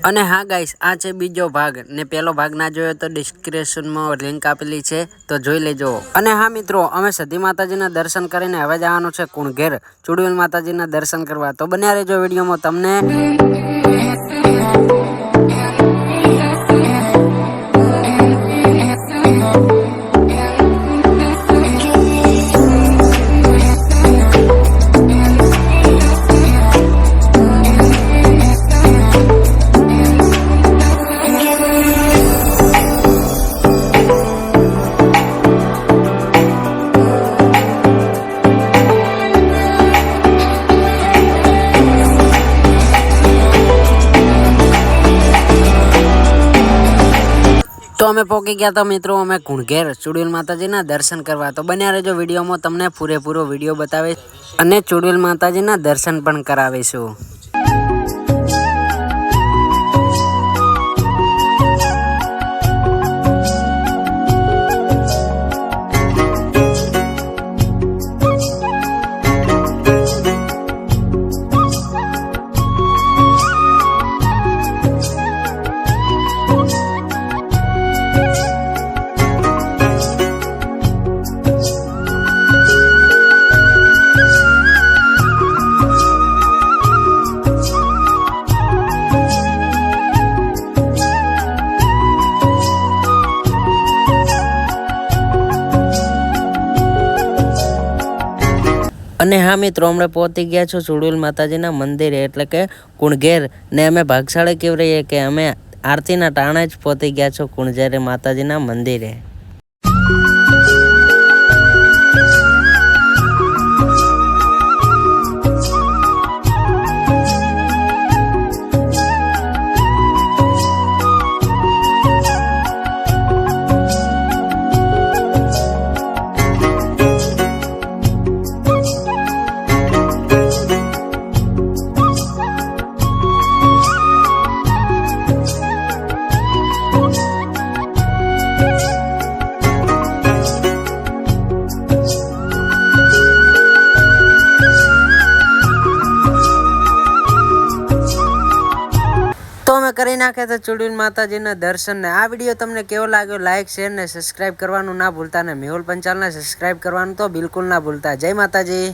અને હા ગાઈસ, આ છે બીજો ભાગ ને પહેલો ભાગ ના જોયો તો ડિસ્ક્રિપ્શનમાં લિંક આપેલી છે, તો જોઈ લેજો। અને હા મિત્રો, અમે સધી માતાજીના દર્શન કરીને હવે જવાનું છે કુણઘેર ચુડવેલ માતાજીના દર્શન કરવા, તો બન્યા રહેજો વિડીયોમાં। તમને તો અમે પહોંચી ગયા હતા મિત્રો, અમે કુણઘેર ચુડવેલ માતાજીના દર્શન કરવા, તો બન્યા રહેજો વિડીયોમાં। તમને પૂરેપૂરો વિડીયો બતાવે અને ચુડવેલ માતાજીના દર્શન પણ કરાવીશું। અને હા મિત્રો, હમણાં પહોંચી ગયા છો ચુડવેલ માતાજીના મંદિરે એટલે કે કુણઘેર, ને અમે ભાગશાળી કેવી રહીએ કે અમે આરતીના ટાણે જ પહોંચી ગયા છો કુણઘેર માતાજીના મંદિરે। તો અમે કરી નાખ્યા હતા ચુડવેલ માતાજીના દર્શન ને આ વિડીયો તમને કેવો લાગ્યો, લાઈક શેર ને સબસ્ક્રાઇબ કરવાનું ના ભૂલતા, ને મેહુલ પંચાલને સબસ્ક્રાઇબ કરવાનું તો બિલકુલ ના ભૂલતા। જય માતાજી।